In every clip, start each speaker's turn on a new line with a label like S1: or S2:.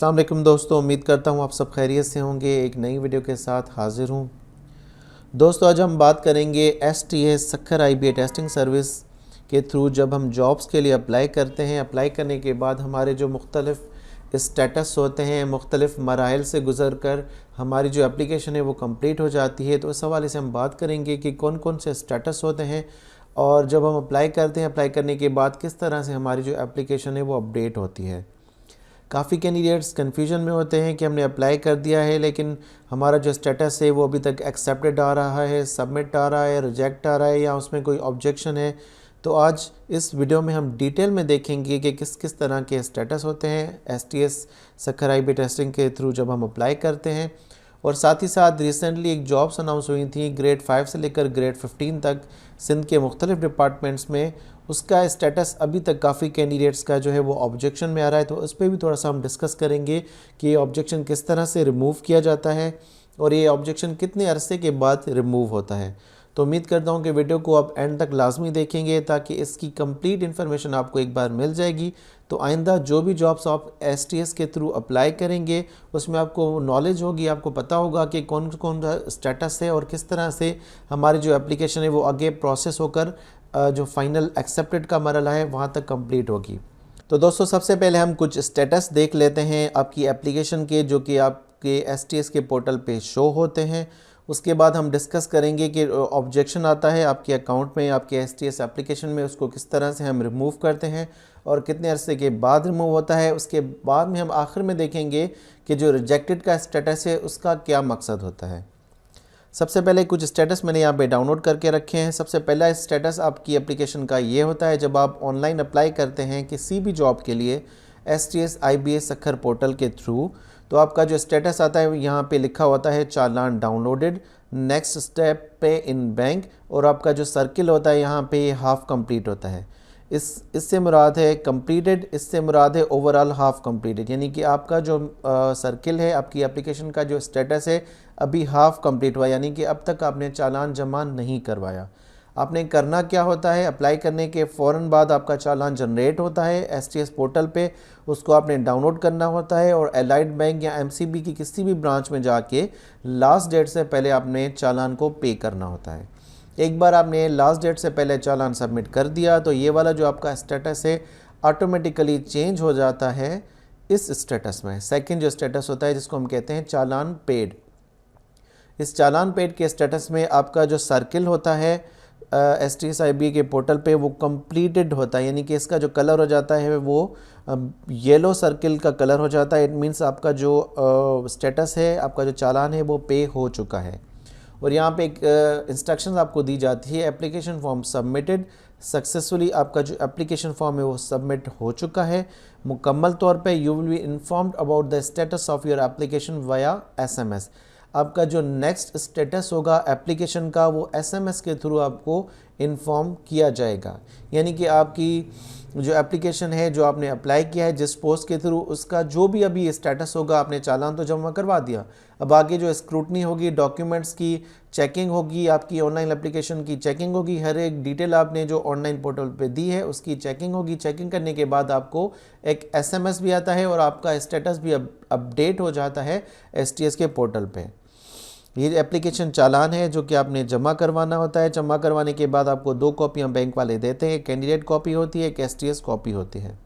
S1: अस्सलाम वालेकुम दोस्तों, उम्मीद करता हूँ आप सब खैरियत से होंगे। एक नई वीडियो के साथ हाज़िर हूँ। दोस्तों आज हम बात करेंगे STS Sukkur IBA testing service के थ्रू जब हम जॉब्स के लिए अप्लाई करते हैं, अप्लाई करने के बाद हमारे जो मुख्तलिफ़ स्टेटस होते हैं, मुख्तलिफ़ मराहिल से गुज़र कर हमारी जो एप्लीकेशन है वो कंप्लीट हो जाती है। तो इस हवाले से हम बात करेंगे कि कौन कौन से स्टेटस होते हैं और जब हम अप्लाई करते हैं, अप्लाई करने के बाद किस तरह से हमारी जो एप्लीकेशन है वो अपडेट होती है। काफ़ी कैंडिडेट्स कन्फ्यूजन में होते हैं कि हमने अप्लाई कर दिया है लेकिन हमारा जो स्टेटस है वो अभी तक एक्सेप्टेड आ रहा है, सबमिट आ रहा है, रिजेक्ट आ रहा है या उसमें कोई ऑब्जेक्शन है। तो आज इस वीडियो में हम डिटेल में देखेंगे कि किस किस तरह के स्टेटस होते हैं STS सक्खर IBA टेस्टिंग के थ्रू जब हम अप्लाई करते हैं। और साथ ही साथ रिसेंटली एक जॉब्स अनाउंस हुई थी ग्रेड 5 से लेकर ग्रेड 15 तक सिंध के मुख्तलिफ़ डिपार्टमेंट्स में। उसका स्टेटस अभी तक काफ़ी कैंडिडेट्स का जो है वो ऑब्जेक्शन में आ रहा है। तो उस पर भी थोड़ा सा हम डिस्कस करेंगे कि ये ऑब्जेक्शन किस तरह से रिमूव किया जाता है और ये ऑब्जेक्शन कितने अरसे के बाद रिमूव होता है। तो उम्मीद करता हूँ कि वीडियो को आप एंड तक लाजमी देखेंगे ताकि इसकी कंप्लीट इन्फॉर्मेशन आपको एक बार मिल जाएगी। तो आइंदा जो भी जॉब्स आप STS के थ्रू अप्लाई करेंगे उसमें आपको नॉलेज होगी, आपको पता होगा कि कौन कौन सा स्टेटस है और किस तरह से हमारी जो एप्लीकेशन है वो आगे प्रोसेस होकर जो फाइनल एक्सेप्टेड का मरहला है वहाँ तक कंप्लीट होगी। तो दोस्तों सबसे पहले हम कुछ स्टेटस देख लेते हैं आपकी एप्लीकेशन के, जो कि आपके STS के पोर्टल पे शो होते हैं। उसके बाद हम डिस्कस करेंगे कि ऑब्जेक्शन आता है आपके अकाउंट में, आपके STS एप्लीकेशन में, उसको किस तरह से हम रिमूव करते हैं और कितने अरसे के बाद रिमूव होता है। उसके बाद में हम आखिर में देखेंगे कि जो रिजेक्टेड का स्टेटस है उसका क्या मकसद होता है। सबसे पहले कुछ स्टेटस मैंने यहाँ पे डाउनलोड करके रखे हैं। सबसे पहला स्टेटस आपकी एप्लीकेशन का ये होता है जब आप ऑनलाइन अप्लाई करते हैं किसी भी जॉब के लिए STS IBA सक्खर पोर्टल के थ्रू, तो आपका जो स्टेटस आता है यहाँ पे लिखा होता है चालान डाउनलोडेड, नेक्स्ट स्टेप पे इन बैंक, और आपका जो सर्किल होता है यहाँ पे हाफ कंप्लीट होता है। इससे मुराद है कंप्लीटेड, इससे मुराद है ओवरऑल हाफ कंप्लीटेड, यानी कि आपका जो सर्किल है, आपकी एप्लीकेशन का जो स्टेटस है अभी हाफ कंप्लीट हुआ, यानी कि अब तक आपने चालान जमा नहीं करवाया। आपने करना क्या होता है, अप्लाई करने के फ़ौरन बाद आपका चालान जनरेट होता है STS पोर्टल पे, उसको आपने डाउनलोड करना होता है और एलाइड बैंक या MCB की किसी भी ब्रांच में जाके लास्ट डेट से पहले आपने चालान को पे करना होता है। एक बार आपने लास्ट डेट से पहले चालान सबमिट कर दिया तो ये वाला जो आपका स्टेटस है ऑटोमेटिकली चेंज हो जाता है इस स्टेटस में। सेकंड जो स्टेटस होता है जिसको हम कहते हैं चालान पेड। इस चालान पेड के स्टेटस में आपका जो सर्किल होता है STS IBA के पोर्टल पे वो कंप्लीटेड होता है, यानी कि इसका जो कलर हो जाता है वो येलो सर्किल का कलर हो जाता है। इट मीन्स आपका जो स्टेटस है, आपका जो चालान है वो पे हो चुका है। और यहाँ पे एक इंस्ट्रक्शंस आपको दी जाती है, एप्लीकेशन फॉर्म सबमिटेड सक्सेसफुली। आपका जो एप्लीकेशन फॉर्म है वो सबमिट हो चुका है मुकम्मल तौर पे। You will be informed about the status of your application via SMS। आपका जो नेक्स्ट स्टेटस होगा एप्लीकेशन का वो SMS के थ्रू आपको इन्फॉर्म किया जाएगा, यानी कि आपकी जो एप्लीकेशन है, जो आपने अप्लाई किया है जिस पोस्ट के थ्रू, उसका जो भी अभी स्टेटस होगा, आपने चालान तो जमा करवा दिया, अब आगे जो स्क्रूटनी होगी, डॉक्यूमेंट्स की चेकिंग होगी, आपकी ऑनलाइन एप्लीकेशन की चेकिंग होगी, हर एक डिटेल आपने जो ऑनलाइन पोर्टल पे दी है उसकी चेकिंग होगी। चेकिंग करने के बाद आपको एक SMS भी आता है और आपका स्टेटस भी अपडेट हो जाता है STS के पोर्टल पे। ये एप्लीकेशन चालान है जो कि आपने जमा करवाना होता है। जमा करवाने के बाद आपको 2 कॉपियाँ बैंक वाले देते हैं, एक कैंडिडेट कॉपी होती है, एक STS कॉपी होती है।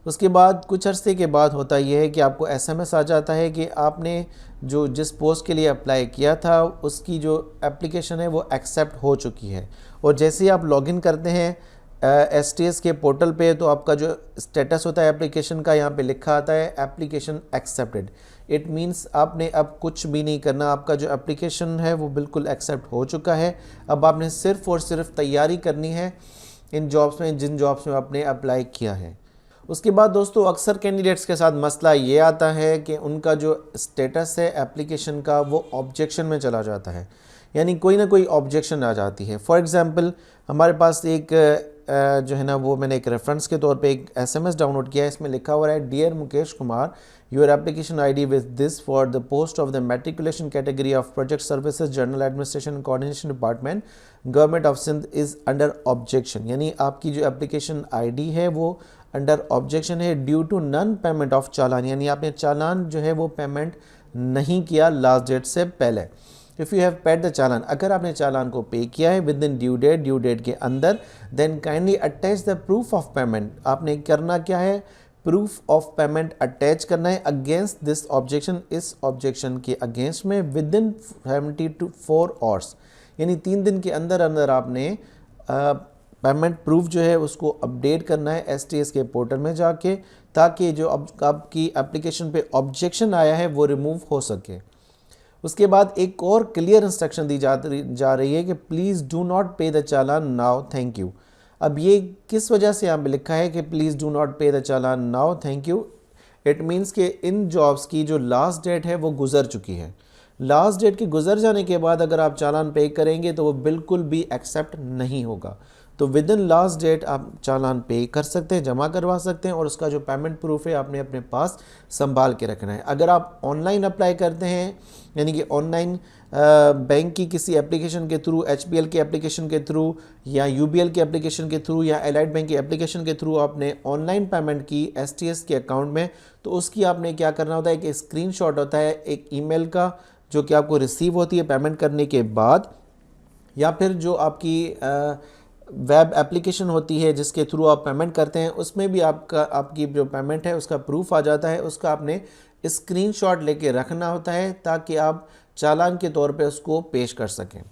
S1: उसके बाद कुछ अरसे के बाद होता यह है कि आपको SMS आ जाता है कि आपने जो जिस पोस्ट के लिए अप्लाई किया था उसकी जो एप्लीकेशन है वो एक्सेप्ट हो चुकी है। और जैसे ही आप लॉगिन करते हैं STS के पोर्टल पे तो आपका जो स्टेटस होता है एप्लीकेशन का यहाँ पे लिखा आता है एप्लीकेशन एक्सेप्टेड। इट मीन्स आपने अब कुछ भी नहीं करना, आपका जो एप्लीकेशन है वो बिल्कुल एक्सेप्ट हो चुका है। अब आपने सिर्फ़ और सिर्फ तैयारी करनी है इन जॉब्स में, जिन जॉब्स में आपने अप्लाई किया है। उसके बाद दोस्तों अक्सर कैंडिडेट्स के साथ मसला ये आता है कि उनका जो स्टेटस है एप्लीकेशन का वो ऑब्जेक्शन में चला जाता है, यानी कोई ना कोई ऑब्जेक्शन आ जाती है। फॉर एग्ज़ाम्पल हमारे पास एक जो है ना वो मैंने एक रेफरेंस के तौर पे एक SMS डाउनलोड किया है। इसमें लिखा हुआ है dear Mukesh Kumar, your application ID with this for the post of the matriculation category of project services general administration coordination department government of Sindh is under objection. यानी आपकी जो एप्लीकेशन ID है वो अंडर ऑब्जेक्शन है due to non payment of challan, यानी आपने चालान जो है वो पेमेंट नहीं किया लास्ट डेट से पहले। If you have paid the challan, अगर आपने चालान को पे किया है विद इन ड्यू डेट के अंदर, then kindly attach the proof of payment. आपने करना क्या है, प्रूफ ऑफ पेमेंट अटैच करना है अगेंस्ट दिस ऑब्जेक्शन, इस ऑब्जेक्शन के अगेंस्ट में विद इन 74 आवर्स, यानी 3 दिन के अंदर अंदर आपने पेमेंट प्रूफ जो है उसको अपडेट करना है STS के पोर्टल में जाके, ताकि जो आपकी एप्लीकेशन पे ऑब्जेक्शन आया है वो रिमूव हो सके। उसके बाद एक और क्लियर इंस्ट्रक्शन दी जा रही है कि प्लीज़ डू नॉट पे the challan now, thank you. अब ये किस वजह से यहाँ पे लिखा है कि प्लीज़ डू नॉट पे the challan now, thank you? It means कि इन जॉब्स की जो लास्ट डेट है वो गुजर चुकी है। लास्ट डेट के गुजर जाने के बाद अगर आप चालान पे करेंगे तो वो बिल्कुल भी एक्सेप्ट नहीं होगा। तो विद इन लास्ट डेट आप चालान पे कर सकते हैं, जमा करवा सकते हैं, और उसका जो पेमेंट प्रूफ है आपने अपने पास संभाल के रखना है। अगर आप ऑनलाइन अप्लाई करते हैं, यानी कि ऑनलाइन बैंक की किसी एप्लीकेशन के थ्रू, HBL के एप्लीकेशन के थ्रू, या UBL के एप्लीकेशन के थ्रू, या एलाइड बैंक की एप्लीकेशन के थ्रू आपने ऑनलाइन पेमेंट की STS के अकाउंट में, तो उसकी आपने क्या करना होता है कि स्क्रीनशॉट होता है एक ईमेल का जो कि आपको रिसीव होती है पेमेंट करने के बाद, या फिर जो आपकी वेब एप्लीकेशन होती है जिसके थ्रू आप पेमेंट करते हैं, उसमें भी आपकी जो पेमेंट है उसका प्रूफ आ जाता है। उसका आपने स्क्रीनशॉट लेके रखना होता है ताकि आप चालान के तौर पे उसको पेश कर सकें।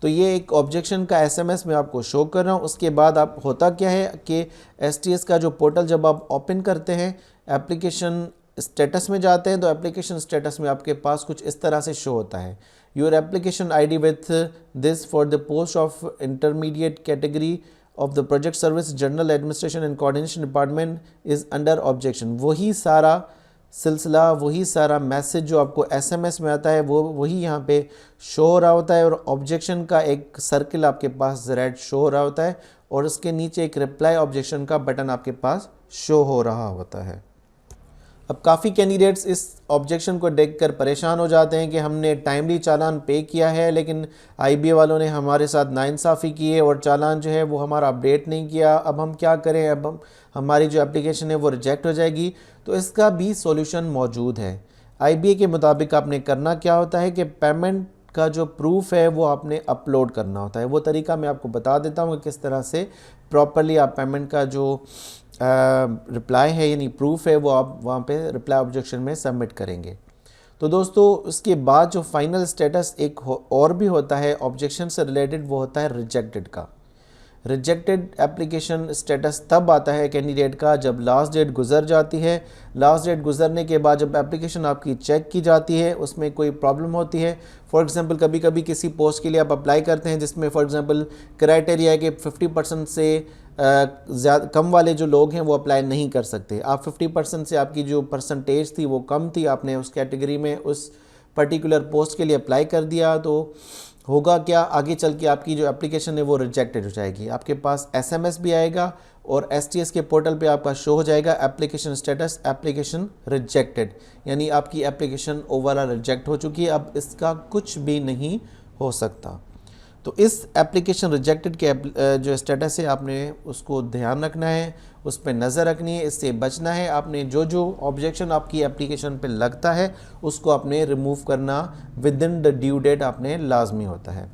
S1: तो ये एक ऑब्जेक्शन का SMS मैं आपको शो कर रहा हूँ। उसके बाद आप होता क्या है कि STS का जो पोर्टल जब आप ओपन करते हैं, एप्लीकेशन स्टेटस में जाते हैं, तो एप्लीकेशन स्टेटस में आपके पास कुछ इस तरह से शो होता है, your application ID with this for the post of intermediate category of the project service general administration and coordination department is under objection. वही सारा सिलसिला, वही सारा मैसेज जो आपको SMS में आता है वो वही यहाँ पे शो हो रहा होता है, और ऑब्जेक्शन का एक सर्किल आपके पास रेड शो हो रहा होता है, और उसके नीचे एक रिप्लाई ऑब्जेक्शन का बटन आपके पास शो हो रहा होता है। अब काफ़ी कैंडिडेट्स इस ऑब्जेक्शन को देखकर परेशान हो जाते हैं कि हमने टाइमली चालान पे किया है, लेकिन IBA वालों ने हमारे साथ नाइंसाफ़ी की है और चालान जो है वो हमारा अपडेट नहीं किया, अब हम क्या करें, अब हमारी जो एप्लीकेशन है वो रिजेक्ट हो जाएगी। तो इसका भी सॉल्यूशन मौजूद है। IBA के मुताबिक आपने करना क्या होता है कि पेमेंट का जो प्रूफ है वो आपने अपलोड करना होता है। वो तरीका मैं आपको बता देता हूँ कि किस तरह से प्रॉपर्ली आप पेमेंट का जो रिप्लाई है यानी प्रूफ है वो आप वहाँ पे रिप्लाई ऑब्जेक्शन में सबमिट करेंगे। तो दोस्तों उसके बाद जो फाइनल स्टेटस एक और भी होता है ऑब्जेक्शन से रिलेटेड, वो होता है रिजेक्टेड का। रिजेक्टेड एप्लीकेशन स्टेटस तब आता है कैंडिडेट का जब लास्ट डेट गुजर जाती है। लास्ट डेट गुजरने के बाद जब एप्लीकेशन आपकी चेक की जाती है, उसमें कोई प्रॉब्लम होती है। फॉर एग्जांपल कभी कभी किसी पोस्ट के लिए आप अप्लाई करते हैं जिसमें फॉर एग्जांपल क्राइटेरिया है कि 50% से ज़्यादा कम वाले जो लोग हैं वो अप्लाई नहीं कर सकते। आप 50% से आपकी जो परसेंटेज थी वो कम थी, आपने उस कैटेगरी में उस पर्टिकुलर पोस्ट के लिए अप्लाई कर दिया, तो होगा क्या, आगे चल के आपकी जो एप्लीकेशन है वो रिजेक्टेड हो जाएगी। आपके पास SMS भी आएगा और STS के पोर्टल पे आपका शो हो जाएगा एप्लीकेशन स्टेटस एप्लीकेशन रिजेक्टेड, यानी आपकी एप्लीकेशन ओवरऑल रिजेक्ट हो चुकी है, अब इसका कुछ भी नहीं हो सकता। तो इस एप्लीकेशन रिजेक्टेड के जो स्टेटस है आपने उसको ध्यान रखना है, उस पर नज़र रखनी है, इससे बचना है। आपने जो जो ऑब्जेक्शन आपकी एप्लीकेशन पे लगता है उसको आपने रिमूव करना within the due date आपने लाजमी होता है।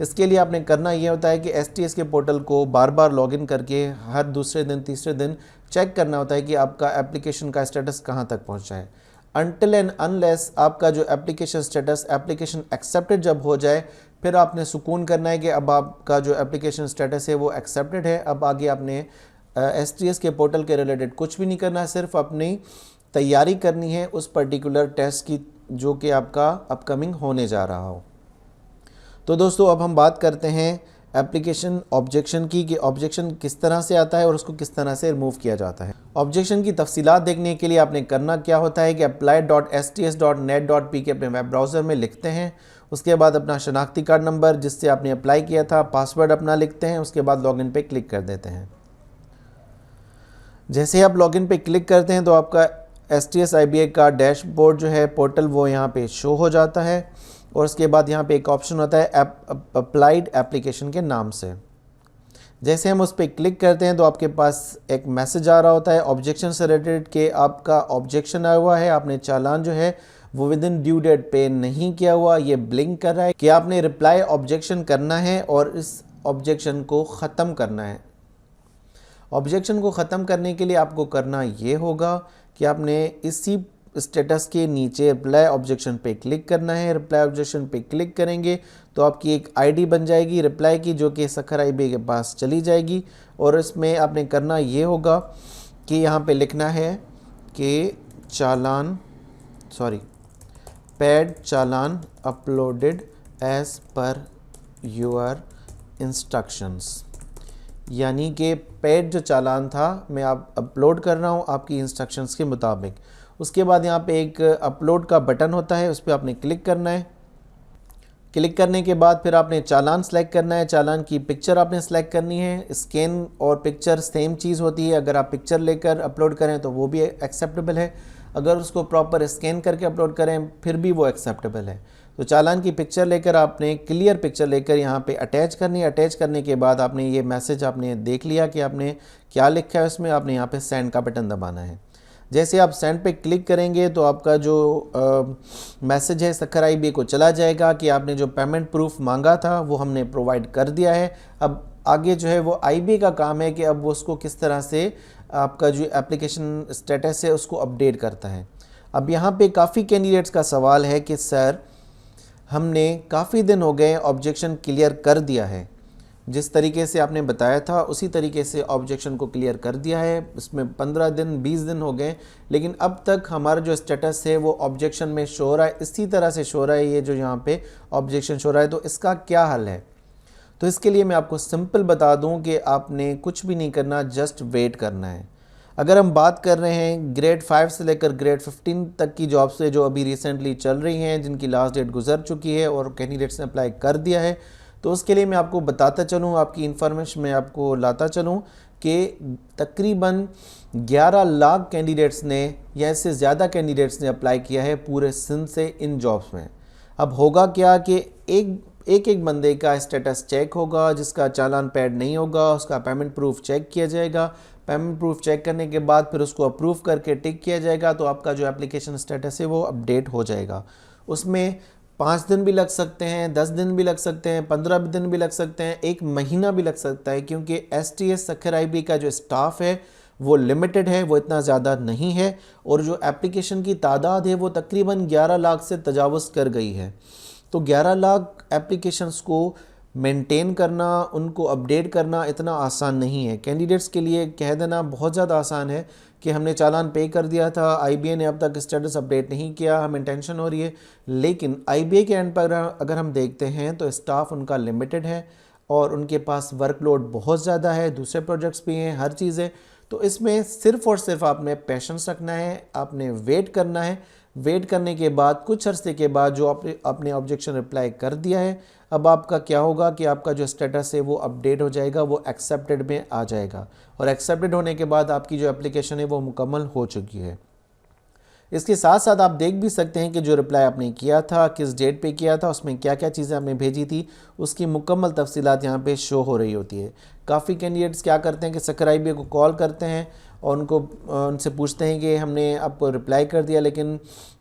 S1: इसके लिए आपने करना ये होता है कि STS के पोर्टल को बार बार लॉगिन करके हर दूसरे दिन तीसरे दिन चेक करना होता है कि आपका एप्लीकेशन का स्टेटस कहाँ तक पहुँचा है। अनटिल एंड अनलेस आपका जो एप्लीकेशन स्टेटस एप्लीकेशन एक्सेप्टेड जब हो जाए, फिर आपने सुकून करना है कि अब आपका जो एप्लीकेशन स्टेटस है वो एक्सेप्टेड है। अब आगे आपने STS के पोर्टल के रिलेटेड कुछ भी नहीं करना है, सिर्फ अपनी तैयारी करनी है उस पर्टिकुलर टेस्ट की जो कि आपका अपकमिंग होने जा रहा हो। तो दोस्तों अब हम बात करते हैं एप्लीकेशन ऑब्जेक्शन की कि ऑब्जेक्शन किस तरह से आता है और उसको किस तरह से रिमूव किया जाता है। ऑब्जेक्शन की तफसीलात देखने के लिए आपने करना क्या होता है कि apply.sts.net.pk अपने वेब ब्राउज़र में लिखते हैं। उसके बाद अपना शनाख्ती कार्ड नंबर जिससे आपने अप्लाई किया था, पासवर्ड अपना लिखते हैं, उसके बाद लॉगिन पे क्लिक कर देते हैं। जैसे आप लॉगिन पे क्लिक करते हैं तो आपका STS IBA का डैशबोर्ड जो है पोर्टल वो यहाँ पे शो हो जाता है, और उसके बाद यहाँ पे एक ऑप्शन होता है अप्लाइड एप्लीकेशन के नाम से। जैसे हम उस पर क्लिक करते हैं तो आपके पास एक मैसेज आ रहा होता है ऑब्जेक्शन से रिलेटेड कि आपका ऑब्जेक्शन आया हुआ है, आपने चालान जो है वो विद इन ड्यू डेट पे नहीं किया हुआ, ये ब्लिंक कर रहा है कि आपने रिप्लाई ऑब्जेक्शन करना है और इस ऑब्जेक्शन को ख़त्म करना है। ऑब्जेक्शन को ख़त्म करने के लिए आपको करना ये होगा कि आपने इसी स्टेटस के नीचे रिप्लाई ऑब्जेक्शन पे क्लिक करना है। रिप्लाई ऑब्जेक्शन पे क्लिक करेंगे तो आपकी एक आईडी बन जाएगी रिप्लाई की, जो कि सखर आईबीए के पास चली जाएगी। और इसमें आपने करना ये होगा कि यहाँ पे लिखना है कि paid challan uploaded as per your instructions, यानी कि पेड जो चालान था मैं आप अपलोड कर रहा हूँ आपकी इंस्ट्रक्शंस के मुताबिक। उसके बाद यहाँ पे एक अपलोड का बटन होता है, उस पर आपने क्लिक करना है। क्लिक करने के बाद फिर आपने चालान सेलेक्ट करना है, चालान की पिक्चर आपने सेलेक्ट करनी है। स्कैन और पिक्चर सेम चीज़ होती है, अगर आप पिक्चर लेकर अपलोड करें तो वो भी एक्सेप्टेबल है, अगर उसको प्रॉपर स्कैन करके अपलोड करें फिर भी वो एक्सेप्टेबल है। तो चालान की पिक्चर लेकर आपने क्लियर पिक्चर लेकर यहाँ पे अटैच करनी है। अटैच करने के बाद आपने ये मैसेज आपने देख लिया कि आपने क्या लिखा है उसमें, आपने यहाँ पे सेंड का बटन दबाना है। जैसे आप सेंड पे क्लिक करेंगे तो आपका जो मैसेज है सखर आईबीए को चला जाएगा कि आपने जो पेमेंट प्रूफ मांगा था वो हमने प्रोवाइड कर दिया है। अब आगे जो है वो आईबीए का काम है कि अब वो उसको किस तरह से आपका जो एप्लीकेशन स्टेटस है उसको अपडेट करता है। अब यहाँ पे काफ़ी कैंडिडेट्स का सवाल है कि सर हमने काफ़ी दिन हो गए ऑब्जेक्शन क्लियर कर दिया है, जिस तरीके से आपने बताया था उसी तरीके से ऑब्जेक्शन को क्लियर कर दिया है, इसमें 15 दिन 20 दिन हो गए, लेकिन अब तक हमारा जो स्टेटस है वो ऑब्जेक्शन में शो हो रहा है, इसी तरह से शो हो रहा है ये जो यहाँ पे ऑब्जेक्शन शो हो रहा है। तो इसका क्या हल है? तो इसके लिए मैं आपको सिंपल बता दूं कि आपने कुछ भी नहीं करना, जस्ट वेट करना है। अगर हम बात कर रहे हैं ग्रेड 5 से लेकर ग्रेड 15 तक की जॉब से जो अभी रिसेंटली चल रही हैं, जिनकी लास्ट डेट गुजर चुकी है और कैंडिडेट्स ने अप्लाई कर दिया है, तो उसके लिए मैं आपको बताता चलूँ, आपकी इन्फॉर्मेशन में आपको लाता चलूँ कि तकरीबन 11 लाख कैंडिडेट्स ने या इससे ज़्यादा कैंडिडेट्स ने अप्लाई किया है पूरे सिंध से इन जॉब्स में। अब होगा क्या कि एक बंदे का स्टेटस चेक होगा, जिसका चालान पैड नहीं होगा उसका पेमेंट प्रूफ चेक किया जाएगा। पेमेंट प्रूफ चेक करने के बाद फिर उसको अप्रूव करके टिक किया जाएगा, तो आपका जो एप्लीकेशन स्टेटस है वो अपडेट हो जाएगा। उसमें 5 दिन भी लग सकते हैं, 10 दिन भी लग सकते हैं, 15 दिन भी लग सकते हैं, 1 महीना भी लग सकता है, क्योंकि STS सखर आईबीए का जो स्टाफ है वो लिमिटेड है, वो इतना ज़्यादा नहीं है, और जो एप्लीकेशन की तादाद है वो तकरीबन 11 लाख से तजावुज़ कर गई है। तो 11 लाख एप्लीकेशंस को मेंटेन करना, उनको अपडेट करना इतना आसान नहीं है। कैंडिडेट्स के लिए कह देना बहुत ज़्यादा आसान है कि हमने चालान पे कर दिया था, आईबीए ने अब तक स्टेटस अपडेट नहीं किया, हमें टेंशन हो रही है। लेकिन आईबीए के एंड पर अगर हम देखते हैं तो स्टाफ उनका लिमिटेड है और उनके पास वर्कलोड बहुत ज़्यादा है, दूसरे प्रोजेक्ट्स भी हैं, हर चीज़ है। तो इसमें सिर्फ़ और सिर्फ आपने पेशेंस रखना है, आपने वेट करना है। वेट करने के बाद कुछ अरसे के बाद जो आपने ऑब्जेक्शन रिप्लाई कर दिया है, अब आपका क्या होगा कि आपका जो स्टेटस है वो अपडेट हो जाएगा, वो एक्सेप्टेड में आ जाएगा, और एक्सेप्टेड होने के बाद आपकी जो एप्लीकेशन है वो मुकम्मल हो चुकी है। इसके साथ साथ आप देख भी सकते हैं कि जो रिप्लाई आपने किया था, किस डेट पे किया था, उसमें क्या क्या चीज़ें आपने भेजी थी, उसकी मुकम्मल तफसीलात यहाँ पे शो हो रही होती है। काफ़ी कैंडिडेट्स क्या करते हैं कि सखर आईबीए को कॉल करते हैं और उनसे पूछते हैं कि हमने आपको रिप्लाई कर दिया लेकिन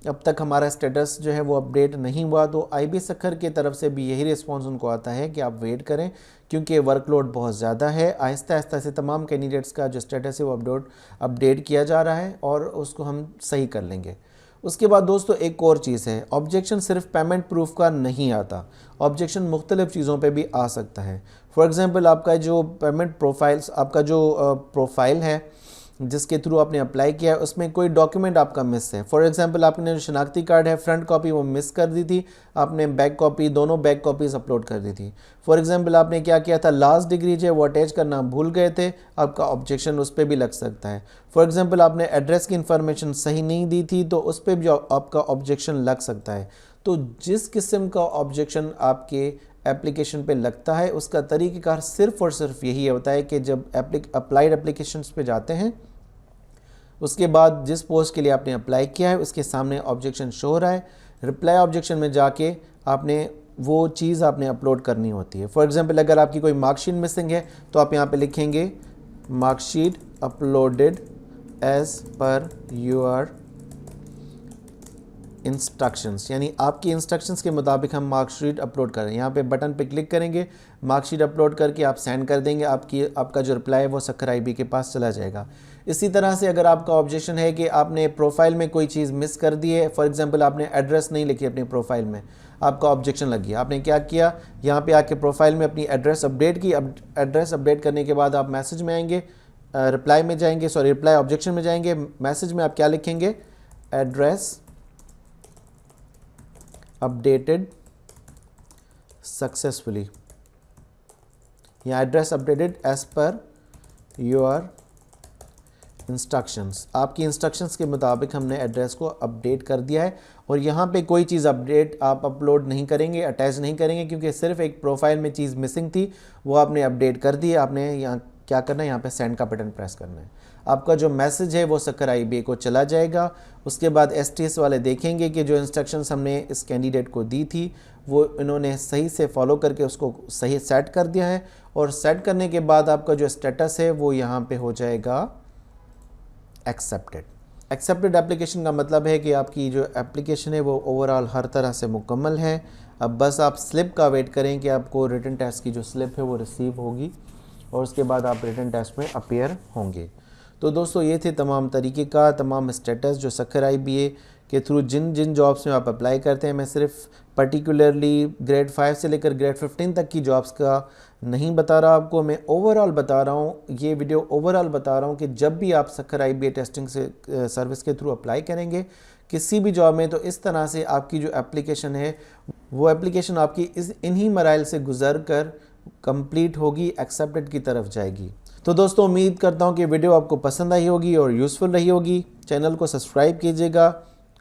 S1: अब तक हमारा स्टेटस जो है वो अपडेट नहीं हुआ। तो आईबीए सखर की तरफ से भी यही रिस्पॉन्स उनको आता है कि आप वेट करें, क्योंकि वर्कलोड बहुत ज़्यादा है। आहिस्ता आहिस्ता से तमाम कैंडिडेट्स का जो स्टेटस है वो अपडेट किया जा रहा है और उसको हम सही कर लेंगे। उसके बाद दोस्तों एक और चीज़ है, ऑब्जेक्शन सिर्फ पेमेंट प्रूफ का नहीं आता, ऑब्जेक्शन मुख्तलिफ़ चीज़ों पे भी आ सकता है। फॉर एग्ज़ाम्पल आपका जो पेमेंट प्रोफाइल्स, आपका जो प्रोफाइल है जिसके थ्रू आपने अप्लाई किया है, उसमें कोई डॉक्यूमेंट आपका मिस है। फॉर एग्जांपल आपने जो शनाख्ती कार्ड है फ्रंट कॉपी वो मिस कर दी थी, आपने बैक कॉपी, दोनों बैक कॉपीज़ अपलोड कर दी थी। फॉर एग्जांपल आपने क्या किया था, लास्ट डिग्री जो है वो अटैच करना भूल गए थे, आपका ऑब्जेक्शन उस पर भी लग सकता है। फॉर एग्जांपल आपने एड्रेस की इन्फॉर्मेशन सही नहीं दी थी तो उस पर भी आपका ऑब्जेक्शन लग सकता है। तो जिस किस्म का ऑब्जेक्शन आपके एप्लीकेशन पे लगता है उसका तरीक़ेकार सिर्फ़ और सिर्फ यही होता है कि जब अप्लाइड एप्लीकेशंस पे जाते हैं, उसके बाद जिस पोस्ट के लिए आपने अप्लाई किया है उसके सामने ऑब्जेक्शन शो हो रहा है, रिप्लाई ऑब्जेक्शन में जाके आपने वो चीज़ आपने अपलोड करनी होती है। फॉर एग्जांपल अगर आपकी कोई मार्कशीट मिसिंग है तो आप यहाँ पे लिखेंगे marksheet uploaded as per your instructions, यानी आपकी इंस्ट्रक्शंस के मुताबिक हम मार्कशीट अपलोड करें। यहाँ पे बटन पे क्लिक करेंगे, मार्कशीट अपलोड करके आप सेंड कर देंगे, आपका जो रिप्लाई है वो सक्खर आईबी के पास चला जाएगा। इसी तरह से अगर आपका ऑब्जेक्शन है कि आपने प्रोफाइल में कोई चीज़ मिस कर दी है, फॉर एग्जांपल आपने एड्रेस नहीं लिखी अपनी प्रोफाइल में, आपका ऑब्जेक्शन लग गया, आपने क्या किया, यहाँ पे आके प्रोफाइल में अपनी एड्रेस अपडेट की। एड्रेस अपडेट करने के बाद आप मैसेज में आएंगे, रिप्लाई में जाएंगे, सॉरी रिप्लाई ऑब्जेक्शन में जाएंगे, मैसेज में आप क्या लिखेंगे, एड्रेस अपडेटेड सक्सेसफुली, या address updated as per your instructions. आपकी इंस्ट्रक्शंस के मुताबिक हमने एड्रेस को अपडेट कर दिया है। और यहाँ पे कोई चीज़ अपडेट आप अपलोड नहीं करेंगे, अटैच नहीं करेंगे, क्योंकि सिर्फ एक प्रोफाइल में चीज़ मिसिंग थी, वो आपने अपडेट कर दी है। आपने यहाँ क्या करना है, यहाँ पे सेंड का बटन प्रेस करना है। आपका जो मैसेज है वो सक्खर आईबी को चला जाएगा। उसके बाद एसटीएस वाले देखेंगे कि जो इंस्ट्रक्शंस हमने इस कैंडिडेट को दी थी वो इन्होंने सही से फॉलो करके उसको सही सेट कर दिया है। और सेट करने के बाद आपका जो स्टेटस है वो यहाँ पे हो जाएगा एक्सेप्टेड। एक्सेप्टेड एप्लीकेशन का मतलब है कि आपकी जो एप्लीकेशन है वो ओवरऑल हर तरह से मुकम्मल है। अब बस आप स्लिप का वेट करें कि आपको रिटन टेस्ट की जो स्लिप है वो रिसीव होगी और उसके बाद आप रिटन टेस्ट में अपीयर होंगे। तो दोस्तों ये थे तमाम तरीक़े का, तमाम स्टेटस जो सक्खर आईबीए के थ्रू जिन जॉब्स में आप अप्लाई करते हैं। मैं सिर्फ पर्टिकुलरली ग्रेड 5 से लेकर ग्रेड 15 तक की जॉब्स का नहीं बता रहा आपको, मैं ओवरऑल बता रहा हूँ। ये वीडियो ओवरऑल बता रहा हूँ कि जब भी आप सक्खर आईबीए टेस्टिंग से सर्विस के थ्रू अप्लाई करेंगे किसी भी जॉब में, तो इस तरह से आपकी जो एप्लीकेशन है वो एप्लीकेशन आपकी इन्हीं मराइल से गुजर कर कंप्लीट होगी, एक्सेप्टेड की तरफ जाएगी। तो दोस्तों उम्मीद करता हूँ कि वीडियो आपको पसंद आई होगी और यूज़फुल रही होगी। चैनल को सब्सक्राइब कीजिएगा,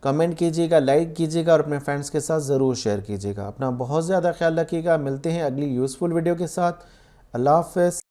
S1: कमेंट कीजिएगा, लाइक कीजिएगा और अपने फ्रेंड्स के साथ ज़रूर शेयर कीजिएगा। अपना बहुत ज़्यादा ख्याल रखिएगा। मिलते हैं अगली यूज़फुल वीडियो के साथ। अल्लाह हाफ़िज़।